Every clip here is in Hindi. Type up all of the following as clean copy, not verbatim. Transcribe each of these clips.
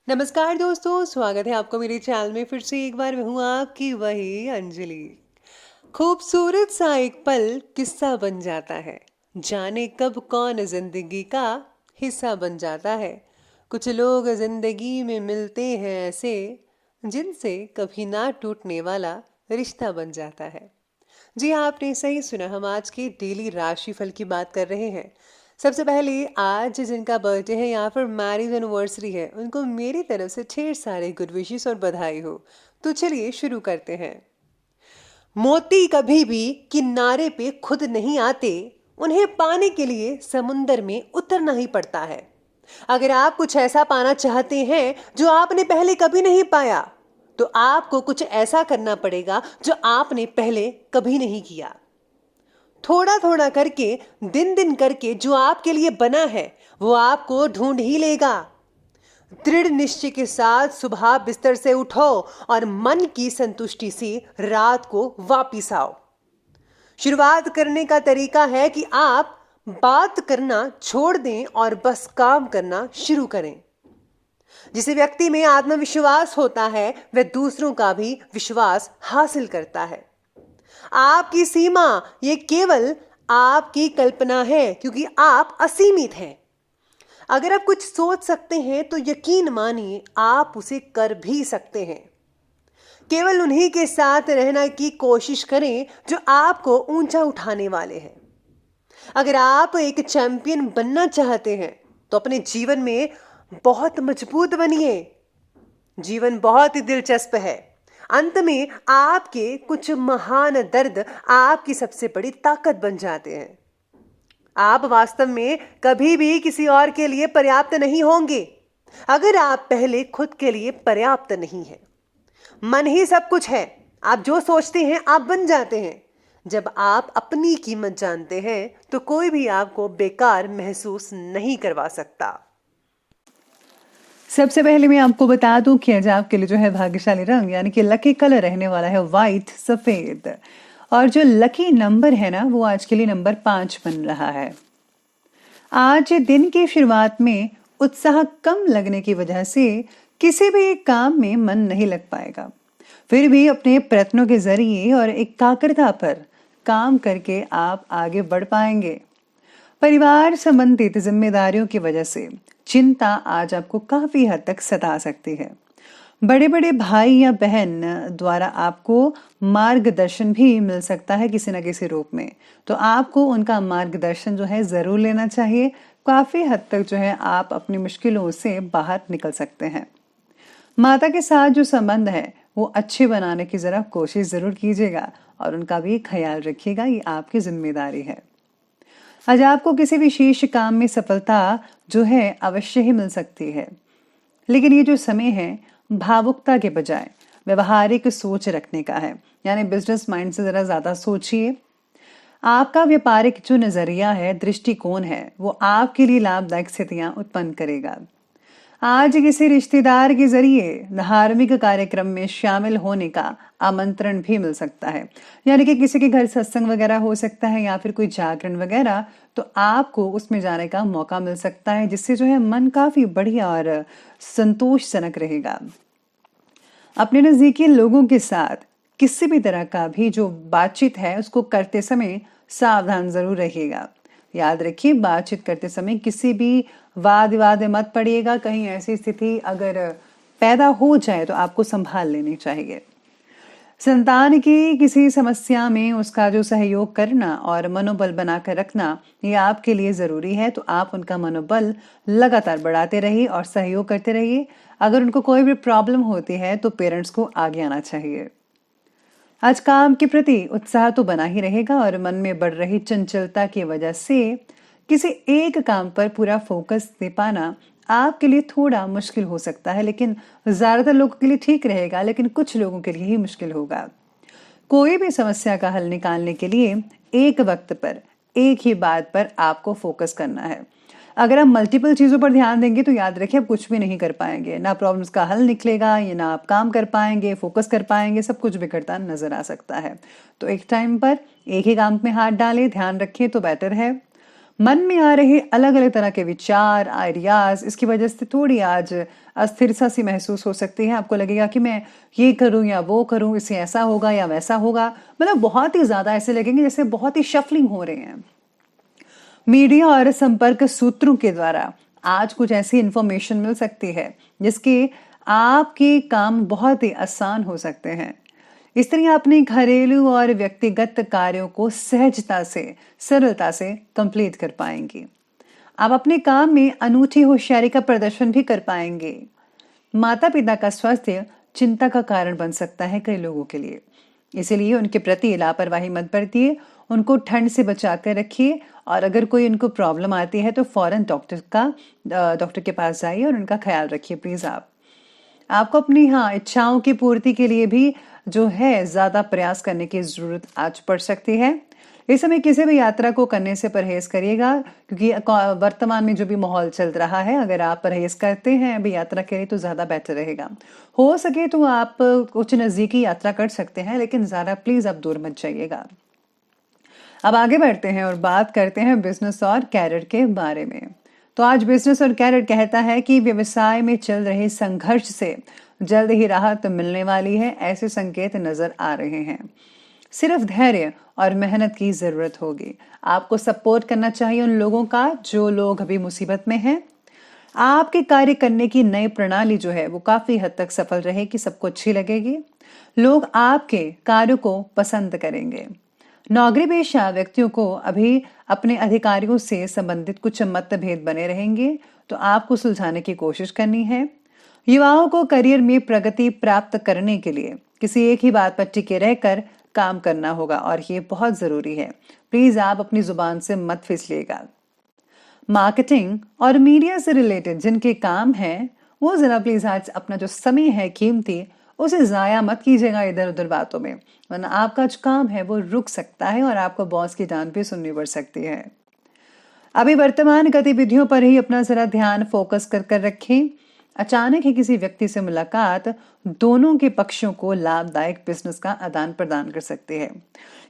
नमस्कार दोस्तों, स्वागत है आपको मेरे चैनल में। फिर से एक बार मैं हूँ आपकी वही अंजलि। खूबसूरत सा एक पल किस्सा बन जाता है, जाने कब कौन जिंदगी का हिस्सा बन जाता है। कुछ लोग जिंदगी में मिलते हैं ऐसे, जिनसे कभी ना टूटने वाला रिश्ता बन जाता है। जी हाँ, आपने सही सुना। हम आज के डेली राशिफल की बात कर रहे हैं। सबसे पहले आज जिनका बर्थडे है या फिर मैरिज एनिवर्सरी है, उनको मेरी तरफ से ढेर सारे गुड विशेस और बधाई हो। तो चलिए शुरू करते हैं। मोती कभी भी किनारे पे खुद नहीं आते, उन्हें पाने के लिए समुंदर में उतरना ही पड़ता है। अगर आप कुछ ऐसा पाना चाहते हैं जो आपने पहले कभी नहीं पाया, तो आपको कुछ ऐसा करना पड़ेगा जो आपने पहले कभी नहीं किया। थोड़ा थोड़ा करके, दिन दिन करके जो आपके लिए बना है वो आपको ढूंढ ही लेगा। दृढ़ निश्चय के साथ सुबह बिस्तर से उठो और मन की संतुष्टि से रात को वापिस आओ। शुरुआत करने का तरीका है कि आप बात करना छोड़ दें और बस काम करना शुरू करें। जिस व्यक्ति में आत्मविश्वास होता है वह दूसरों का भी विश्वास हासिल करता है। आपकी सीमा ये केवल आपकी कल्पना है, क्योंकि आप असीमित हैं। अगर आप कुछ सोच सकते हैं तो यकीन मानिए आप उसे कर भी सकते हैं। केवल उन्हीं के साथ रहना की कोशिश करें जो आपको ऊंचा उठाने वाले हैं। अगर आप एक चैंपियन बनना चाहते हैं तो अपने जीवन में बहुत मजबूत बनिए। जीवन बहुत ही दिलचस्प है। अंत में आपके कुछ महान दर्द आपकी सबसे बड़ी ताकत बन जाते हैं। आप वास्तव में कभी भी किसी और के लिए पर्याप्त नहीं होंगे अगर आप पहले खुद के लिए पर्याप्त नहीं हैं। मन ही सब कुछ है। आप जो सोचते हैं आप बन जाते हैं। जब आप अपनी कीमत जानते हैं तो कोई भी आपको बेकार महसूस नहीं करवा सकता। सबसे पहले मैं आपको बता दूं कि आज आपके लिए जो है भाग्यशाली रंग यानी कि लकी कलर रहने वाला है व्हाइट, सफेद। और जो लकी नंबर है ना, वो आज के लिए नंबर 5 बन रहा है। आज दिन की शुरुआत में उत्साह कम लगने की वजह से किसी भी एक काम में मन नहीं लग पाएगा। फिर भी अपने प्रयत्नों के जरिए और एकाग्रता पर काम करके आप आगे बढ़ पाएंगे। परिवार संबंधित जिम्मेदारियों की वजह से चिंता आज आपको काफी हद तक सता सकती है। बड़े बड़े भाई या बहन द्वारा आपको मार्गदर्शन भी मिल सकता है किसी न किसी रूप में, तो आपको उनका मार्गदर्शन जो है जरूर लेना चाहिए। काफी हद तक जो है आप अपनी मुश्किलों से बाहर निकल सकते हैं। माता के साथ जो संबंध है वो अच्छे बनाने की जरा कोशिश जरूर कीजिएगा और उनका भी ख्याल रखिएगा, ये आपकी जिम्मेदारी है। आज आपको किसी विशेष काम में सफलता जो है अवश्य ही मिल सकती है, लेकिन ये जो समय है भावुकता के बजाय व्यवहारिक सोच रखने का है, यानी बिजनेस माइंड से जरा ज्यादा सोचिए। आपका व्यापारिक जो नजरिया है, दृष्टिकोण है, वो आपके लिए लाभदायक स्थितियां उत्पन्न करेगा। आज किसी रिश्तेदार के जरिए धार्मिक कार्यक्रम में शामिल होने का आमंत्रण भी मिल सकता है, यानी कि किसी के घर सत्संग वगैरह हो सकता है या फिर कोई जागरण वगैरह, तो आपको उसमें जाने का मौका मिल सकता है, जिससे जो है मन काफी बढ़िया और संतोषजनक रहेगा। अपने नजदीकी लोगों के साथ किसी भी तरह का भी जो बातचीत है उसको करते समय सावधान जरूर रहिएगा। याद रखिए, बातचीत करते समय किसी भी वाद विवाद में मत पड़िएगा। कहीं ऐसी स्थिति अगर पैदा हो जाए तो आपको संभाल लेनी चाहिए। संतान की किसी समस्या में उसका जो सहयोग करना और मनोबल बनाकर रखना ये आपके लिए जरूरी है, तो आप उनका मनोबल लगातार बढ़ाते रहिए और सहयोग करते रहिए। अगर उनको कोई भी प्रॉब्लम होती है तो पेरेंट्स को आगे आना चाहिए। आज काम के प्रति उत्साह तो बना ही रहेगा और मन में बढ़ रही चंचलता की वजह से किसी एक काम पर पूरा फोकस दे पाना आपके लिए थोड़ा मुश्किल हो सकता है, लेकिन ज्यादातर लोगों के लिए ठीक रहेगा, लेकिन कुछ लोगों के लिए ही मुश्किल होगा। कोई भी समस्या का हल निकालने के लिए एक वक्त पर एक ही बात पर आपको फोकस करना है। अगर आप मल्टीपल चीजों पर ध्यान देंगे तो याद रखिए आप कुछ भी नहीं कर पाएंगे, ना प्रॉब्लम्स का हल निकलेगा, या ना आप काम कर पाएंगे, फोकस कर पाएंगे, सब कुछ बिगड़ता नजर आ सकता है। तो एक टाइम पर एक ही काम में हाथ डालें, ध्यान रखें तो बेटर है। मन में आ रहे अलग अलग तरह के विचार, आइडियाज, इसकी वजह से थोड़ी आज अस्थिरता सी महसूस हो सकती है। आपको लगेगा कि मैं ये करूं या वो करूं, इससे ऐसा होगा या वैसा होगा, मतलब बहुत ही ज्यादा ऐसे लगेंगे जैसे बहुत ही शफलिंग हो रहे हैं। मीडिया और संपर्क सूत्रों के द्वारा आज कुछ ऐसी इंफॉर्मेशन मिल सकती है जिसके आपके काम बहुत ही आसान हो सकते हैं। इस तरह अपने घरेलू और व्यक्तिगत कार्यों को सहजता से, सरलता से कंप्लीट कर पाएंगे। आप अपने काम में अनूठी होशियारी का प्रदर्शन भी कर पाएंगे। माता पिता का स्वास्थ्य चिंता का कारण बन सकता है कई लोगों के लिए, इसीलिए उनके प्रति लापरवाही मत बरतिए, उनको ठंड से बचा कर रखिए और अगर कोई उनको प्रॉब्लम आती है तो फौरन डॉक्टर के पास जाइए और उनका ख्याल रखिए प्लीज। आपको अपनी इच्छाओं की पूर्ति के लिए भी जो है ज्यादा प्रयास करने की जरूरत आज पड़ सकती है। इस समय किसी भी यात्रा को करने से परहेज करिएगा, क्योंकि वर्तमान में जो भी माहौल चल रहा है, अगर आप परहेज करते हैं अभी यात्रा करें तो ज्यादा बेटर रहेगा। हो सके तो आप कुछ नजदीकी यात्रा कर सकते हैं, लेकिन ज्यादा प्लीज आप दूर मत जाइएगा। अब आगे बढ़ते हैं और बात करते हैं बिजनेस और कैरियर के बारे में। तो आज बिजनेस और कैरियर कहता है कि व्यवसाय में चल रहे संघर्ष से जल्द ही राहत मिलने वाली है, ऐसे संकेत नजर आ रहे हैं। सिर्फ धैर्य और मेहनत की जरूरत होगी। आपको सपोर्ट करना चाहिए उन लोगों का जो लोग अभी मुसीबत में हैं। आपके कार्य करने की नई प्रणाली जो है वो काफी हद तक सफल रहेगी, सबको अच्छी लगेगी। लोग आपके कार्यों को पसंद करेंगे। नौकरी पेशा व्यक्तियों को अभी अपने अधिकारियों से संबंधित कुछ मतभेद बने रहेंगे, तो आपको सुलझाने की कोशिश करनी है। युवाओं को करियर में प्रगति प्राप्त करने के लिए किसी एक ही बात पर टिके रहकर काम करना होगा और ये बहुत जरूरी है। प्लीज आप अपनी जुबान से मत फिसलिएगा। मार्केटिंग और मीडिया से रिलेटेड जिनके काम है वो जरा प्लीज आज अपना जो समय है कीमती उसे जाया मत कीजिएगा इधर उधर बातों में, वरना आपका जो काम है वो रुक सकता है और आपको बॉस की डांट भी सुननी पड़ सकती है। अभी वर्तमान गतिविधियों पर ही अपना जरा ध्यान फोकस कर रखें। अचानक ही किसी व्यक्ति से मुलाकात दोनों के पक्षों को लाभदायक बिजनेस का आदान प्रदान कर सकती है।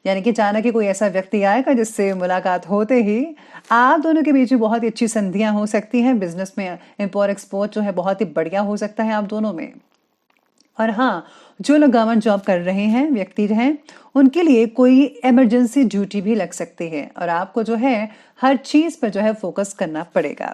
यानी कि अचानक ही कोई ऐसा व्यक्ति आएगा जिससे मुलाकात होते ही आप दोनों के बीच में बहुत ही अच्छी संधियां हो सकती हैं। बिजनेस में इंपोर्ट एक्सपोर्ट जो है बहुत ही बढ़िया हो सकता है आप दोनों में। और जो लोग गवर्नमेंट जॉब कर रहे हैं व्यक्ति जो हैं उनके लिए कोई इमरजेंसी ड्यूटी भी लग सकती है और आपको जो है हर चीज पर जो है फोकस करना पड़ेगा।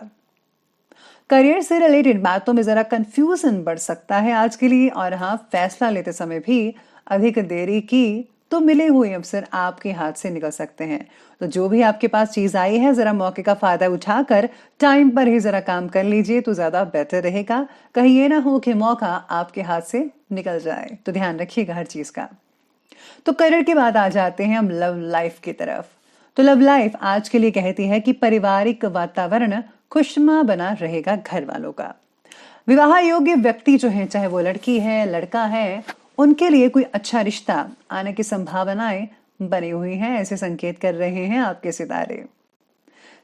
करियर से रिलेटेड बातों में जरा कंफ्यूजन बढ़ सकता है आज के लिए, और फैसला लेते समय भी अधिक देरी की तो मिले हुए अवसर आपके हाथ से निकल सकते हैं। तो जो भी आपके पास चीज आई है जरा मौके का फायदा उठाकर टाइम पर ही जरा काम कर लीजिए तो ज्यादा बेटर रहेगा। कहीं ये ना हो कि मौका आपके हाथ से निकल जाए, तो ध्यान रखिएगा हर चीज का। तो करियर के बाद आ जाते हैं हम लव लाइफ की तरफ। तो लव लाइफ आज के लिए कहती है कि पारिवारिक वातावरण खुशनुमा बना रहेगा घर वालों का। विवाह योग्य व्यक्ति जो है, चाहे वो लड़की है लड़का है, उनके लिए कोई अच्छा रिश्ता आने की संभावनाएं बनी हुई हैं, ऐसे संकेत कर रहे हैं आपके सितारे।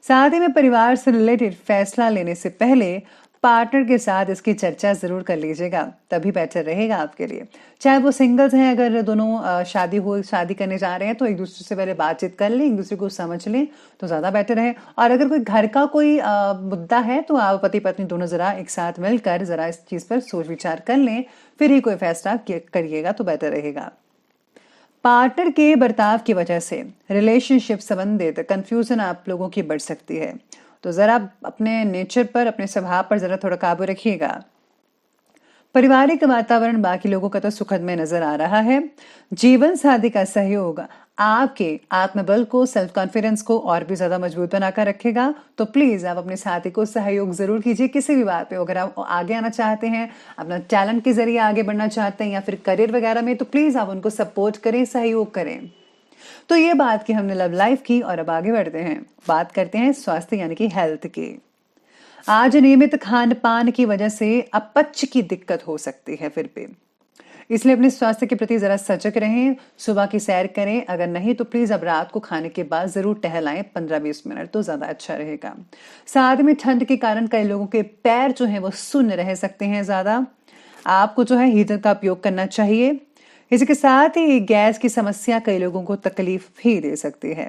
साथ ही में परिवार से रिलेटेड फैसला लेने से पहले पार्टनर के साथ इसकी चर्चा जरूर कर लीजिएगा, तभी बेटर रहेगा आपके लिए। चाहे वो सिंगल्स हैं, अगर दोनों शादी करने जा रहे हैं तो एक दूसरे से पहले बातचीत कर लें, एक दूसरे को समझ लें तो ज्यादा बेटर है। और अगर कोई घर का कोई मुद्दा है तो आप पति पत्नी दोनों जरा एक साथ मिलकर जरा इस चीज पर सोच विचार कर लें, फिर ही कोई फैसला करिएगा तो बेटर रहेगा। पार्टनर के बर्ताव की वजह से रिलेशनशिप संबंधित कंफ्यूजन आप लोगों की बढ़ सकती है, तो जरा अपने नेचर पर, अपने स्वभाव पर जरा थोड़ा काबू रखिएगा। पारिवारिक वातावरण बाकी लोगों का तो सुखद में नजर आ रहा है। जीवन साथी का सहयोग आपके आत्मबल को, सेल्फ कॉन्फिडेंस को और भी ज्यादा मजबूत बनाकर रखेगा। तो प्लीज आप अपने साथी को सहयोग जरूर कीजिए किसी भी बात पे। अगर आप आगे आना चाहते हैं, अपना टैलेंट के जरिए आगे बढ़ना चाहते हैं या फिर करियर वगैरह में, तो प्लीज आप उनको सपोर्ट करें, सहयोग करें। तो ये बात की हमने लव लाइफ की, और अब आगे बढ़ते हैं, बात करते हैं स्वास्थ्य यानी कि हेल्थ की। आज नियमित खान पान की वजह से अपच की दिक्कत हो सकती है फिर भी, इसलिए अपने स्वास्थ्य के प्रति जरा सजग रहें। सुबह की सैर करें, अगर नहीं तो प्लीज अब रात को खाने के बाद जरूर टहलाएं 15-20 मिनट, तो ज्यादा अच्छा रहेगा। साथ में ठंड के कारण कई लोगों के पैर जो है वो सुन्न रह सकते हैं ज्यादा, आपको जो है हीटर का उपयोग करना चाहिए। इसके साथ ही गैस की समस्या कई लोगों को तकलीफ भी दे सकती है।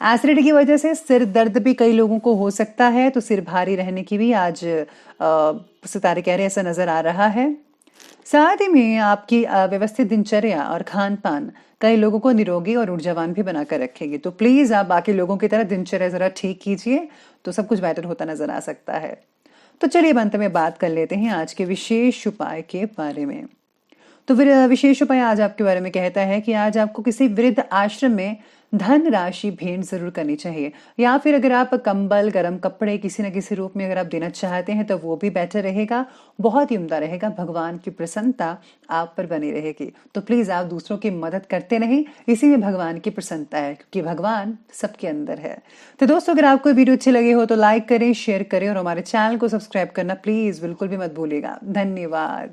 एसिडिटी की वजह से सिर दर्द भी कई लोगों को हो सकता है, तो सिर भारी रहने की भी आज सितारे कह रहे हैं ऐसा नजर आ रहा है। साथ ही में आपकी व्यवस्थित दिनचर्या और खान पान कई लोगों को निरोगी और ऊर्जावान भी बनाकर रखेगी। तो प्लीज आप बाकी लोगों की तरह दिनचर्या जरा ठीक कीजिए, तो सब कुछ बेटर होता नजर आ सकता है। तो चलिए अंत में बात कर लेते हैं आज के विशेष उपाय के बारे में। तो फिर विशेष उपाय आज आपके बारे में कहता है कि आज आपको किसी वृद्ध आश्रम में धन राशि भेंट जरूर करनी चाहिए, या फिर अगर आप कंबल गर्म कपड़े किसी न किसी रूप में अगर आप देना चाहते हैं तो वो भी बेटर रहेगा, बहुत ही उम्दा रहेगा। भगवान की प्रसन्नता आप पर बनी रहेगी। तो प्लीज आप दूसरों की मदद करते नहीं, इसी में भगवान की प्रसन्नता है, क्योंकि भगवान सबके अंदर है। तो दोस्तों अगर आपको वीडियो अच्छी लगी हो तो लाइक करें, शेयर करें और हमारे चैनल को सब्सक्राइब करना प्लीज बिल्कुल भी मत भूलिएगा। धन्यवाद।